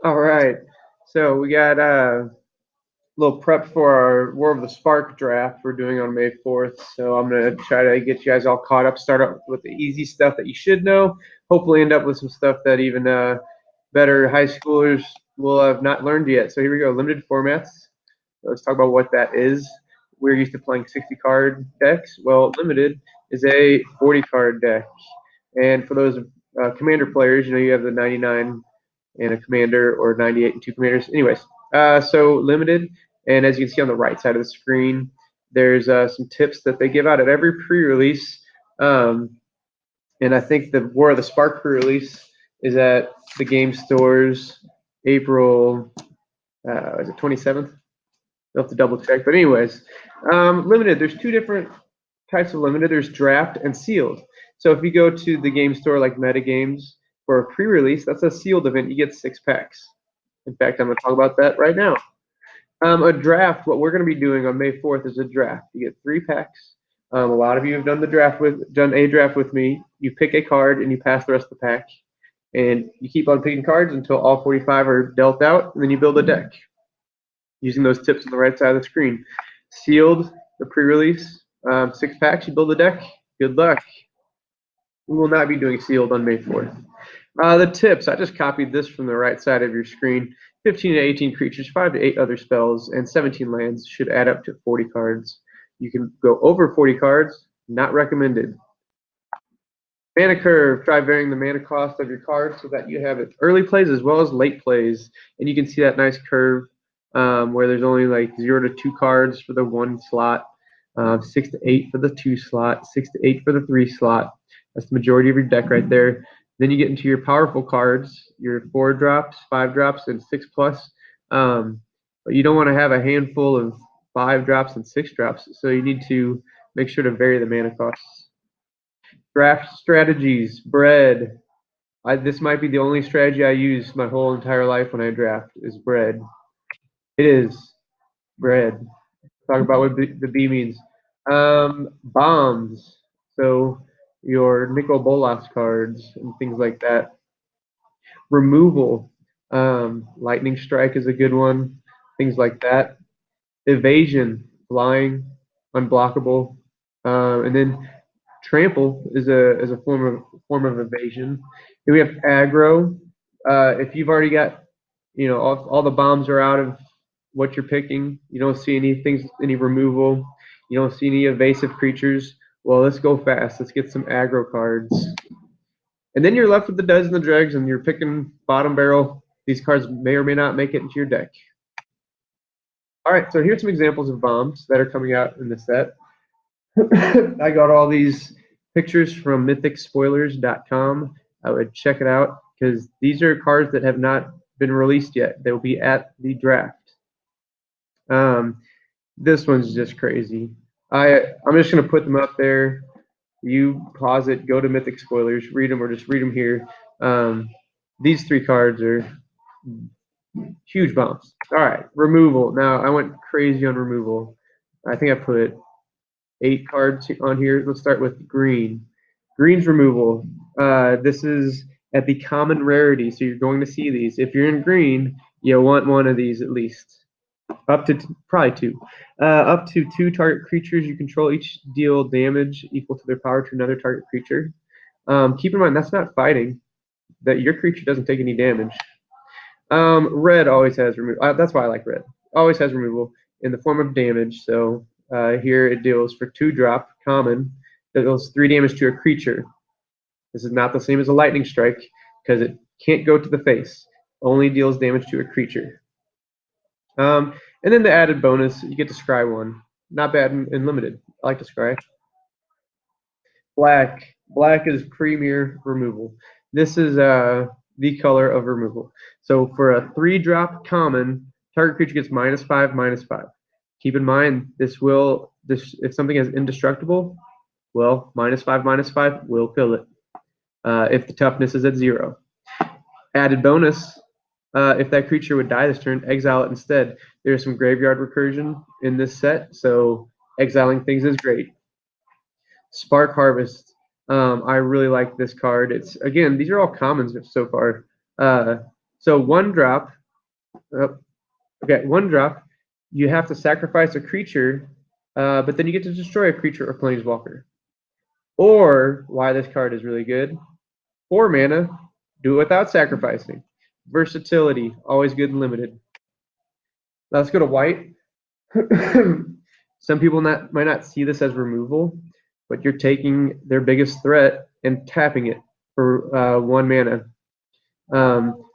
All right. So we got a little prep for our War of the Spark draft we're doing on May 4th. So I'm going to try to get you guys all caught up, start up with the easy stuff that you should know, hopefully end up with some stuff that even better high schoolers will have not learned yet. So here we go, limited formats. Let's talk about what that is. We're used to playing 60 card decks. Well, limited is a 40 card deck. And for those commander players, you have the 99 and a commander, or 98 and two commanders. Anyways, so limited, and as you can see on the right side of the screen, there's some tips that they give out at every pre-release. And I think the War of the Spark pre-release is at the game stores April, is it 27th? You'll have to double check. But anyways, limited, there's two different types of limited. There's draft and sealed. So if you go to the game store like Metagames for a pre-release, that's a sealed event. You get 6 packs. In fact, I'm going to talk about that right now. A draft, what we're going to be doing on May 4th is a draft. You get 3 packs. A lot of you have done a draft with me. You pick a card and you pass the rest of the pack. And you keep on picking cards until all 45 are dealt out, and then you build a deck using those tips on the right side of the screen. Sealed, the pre-release, 6 packs, you build a deck. Good luck. We will not be doing sealed on May 4th. The tips, I just copied this from the right side of your screen. 15 to 18 creatures, 5 to 8 other spells, and 17 lands should add up to 40 cards. You can go over 40 cards, not recommended. Mana curve, try varying the mana cost of your cards so that you have early plays as well as late plays. And you can see that nice curve where there's only like 0 to 2 cards for the 1 slot, 6 to 8 for the 2 slot, 6 to 8 for the 3 slot. That's the majority of your deck right there. Then you get into your powerful cards, your 4 drops, 5 drops, and 6 plus. But you don't want to have a handful of 5 drops and 6 drops, so you need to make sure to vary the mana costs. Draft strategies, bread. This might be the only strategy I use my whole entire life when I draft is bread. It is bread. Talk about what the B means. Bombs. So your Nicol Bolas cards and things like that. Removal. Lightning Strike is a good one. Things like that. Evasion. Flying. Unblockable. And then trample is a form of evasion. Then we have aggro. If you've already got, all the bombs are out of what you're picking, you don't see any removal, you don't see any evasive creatures. Well, let's go fast. Let's get some aggro cards. And then you're left with the duds and the dregs, and you're picking bottom barrel. These cards may or may not make it into your deck. All right, so here's some examples of bombs that are coming out in the set. I got all these pictures from mythicspoilers.com. I would check it out because these are cards that have not been released yet. They will be at the draft. This one's just crazy. I'm just going to put them up there. You pause it, go to Mythic Spoilers, read them, or just read them here. These 3 cards are huge bombs. All right, removal. Now, I went crazy on removal. I think I put 8 cards on here. Let's start with green. Green's removal. This is at the common rarity, so you're going to see these. If you're in green, you'll want one of these at least. Up to probably 2. Up to 2 target creatures you control each deal damage equal to their power to another target creature. Keep in mind that's not fighting. That your creature doesn't take any damage. Red always has removal. That's why I like red. Always has removal in the form of damage. So here it deals for 2 drop common. That deals 3 damage to a creature. This is not the same as a lightning strike because it can't go to the face. Only deals damage to a creature. And then the added bonus, you get to scry 1. Not bad in limited. I like to scry. Black. Black is premier removal. This is the color of removal. So for a 3-drop common, target creature gets -5/-5. Keep in mind, if something is indestructible, well, -5/-5 will kill it. If the toughness is at 0. Added bonus, if that creature would die this turn, exile it instead. There's some graveyard recursion in this set, so exiling things is great. Spark Harvest. I really like this card. Again, these are all commons so far. So 1-drop, one drop, you have to sacrifice a creature, but then you get to destroy a creature or planeswalker. Or, why this card is really good, 4 mana, do it without sacrificing. Versatility, always good and limited. Now let's go to white. Some people might not see this as removal, but you're taking their biggest threat and tapping it for 1 mana.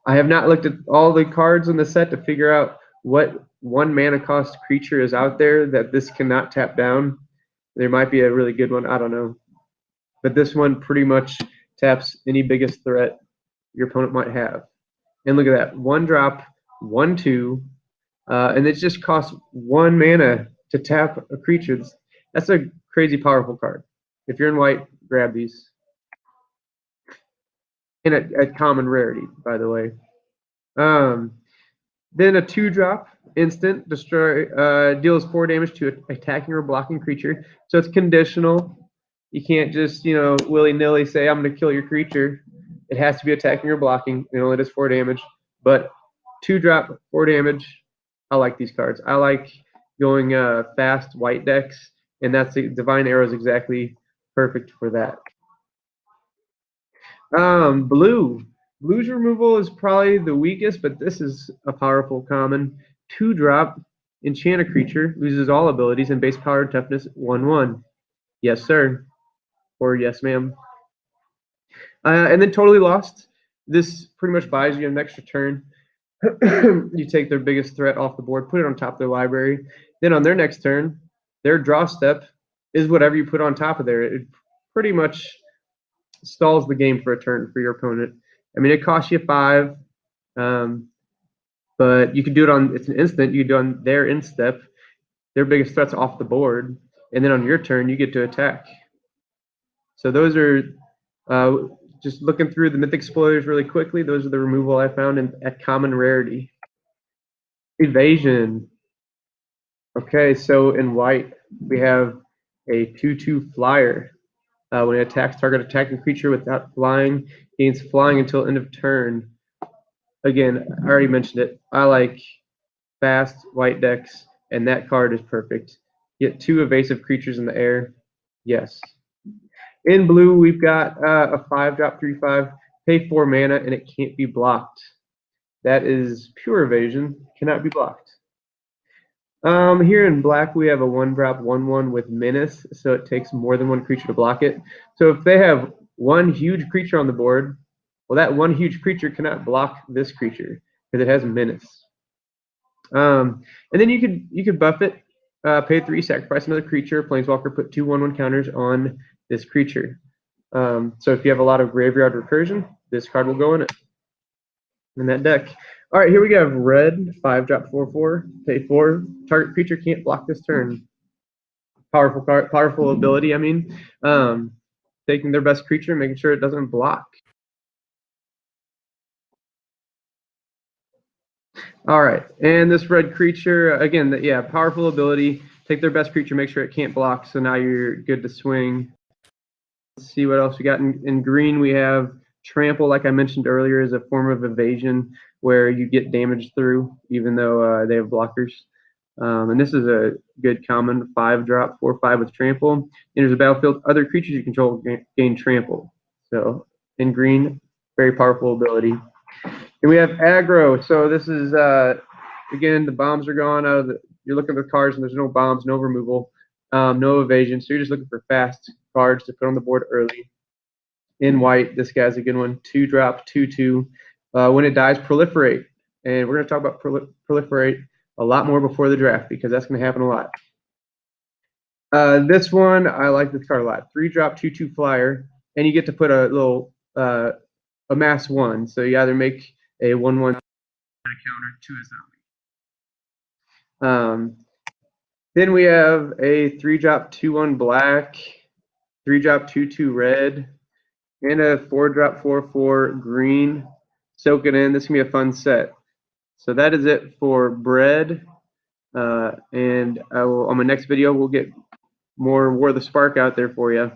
I have not looked at all the cards in the set to figure out what 1 mana cost creature is out there that this cannot tap down. There might be a really good one, I don't know. But this one pretty much taps any biggest threat your opponent might have. And look at that, 1-drop, 1/2, and it just costs 1 mana to tap a creature. That's a crazy powerful card. If you're in white, grab these. And at common rarity, by the way. Then a 2-drop, instant, destroy, deals 4 damage to an attacking or blocking creature. So it's conditional. You can't just, willy-nilly say, I'm going to kill your creature. It has to be attacking or blocking. It only does 4 damage. But 2-drop, 4 damage. I like these cards. I like going fast white decks, and that's the Divine Arrow is exactly perfect for that. Blue. Blue's removal is probably the weakest, but this is a powerful common. 2-drop, enchant a creature, loses all abilities and base power and toughness 1/1. Yes, sir. Or yes, ma'am. And then Totally Lost. This pretty much buys you an extra turn. You take their biggest threat off the board, put it on top of their library. Then on their next turn, their draw step is whatever you put on top of there. It pretty much stalls the game for a turn for your opponent. I mean, it costs you 5, but you can do it on, it's an instant, you can do it on their end step, their biggest threat's off the board, and then on your turn, you get to attack. So those are, just looking through the Mythic Spoilers really quickly, those are the removal I found at common rarity. Evasion. Okay, so in white, we have a 2/2 flyer. When it attacks target attacking creature without flying, gains flying until end of turn. Again, I already mentioned it. I like fast white decks, and that card is perfect. Get 2 evasive creatures in the air. Yes. In blue, we've got a 5-drop 3/5. Pay 4 mana, and it can't be blocked. That is pure evasion. Cannot be blocked. Here in black, we have a 1-drop 1/1 with Menace, so it takes more than 1 creature to block it. So if they have 1 huge creature on the board, well, that 1 huge creature cannot block this creature because it has Menace. And then you could buff it, pay 3, sacrifice another creature, planeswalker, put 2 1/1 counters on this creature. So if you have a lot of graveyard recursion, this card will go in that deck. All right, here we have red, 5-drop 4/4, pay 4. Target creature can't block this turn. Powerful card, powerful ability. I mean, taking their best creature, making sure it doesn't block. All right, and this red creature again, yeah, powerful ability. Take their best creature, make sure it can't block. So now you're good to swing. Let's see what else we got in green. We have Trample, like I mentioned earlier, is a form of evasion where you get damage through, even though they have blockers. And this is a good common 5-drop 4/5 with Trample. Enters the battlefield. Other creatures you control gain Trample. So in green, very powerful ability. And we have Aggro. So this is again, the bombs are gone out of the. You're looking at the cards and there's no bombs, no removal, no evasion. So you're just looking for fast cards to put on the board early. In white, this guy's a good one. 2-drop 2/2. When it dies, proliferate. And we're going to talk about proliferate a lot more before the draft because that's going to happen a lot. This one, I like this card a lot. 3-drop 2/2 flyer, and you get to put a little amass 1. So you either make a 1/1 counter to a zombie. Then we have a 3-drop 2/1 black, 3-drop 2/2 red, and a 4-drop 4/4 green. Soak it in. This can be a fun set. So that is it for bread. And on my next video, we'll get more War of the Spark out there for you.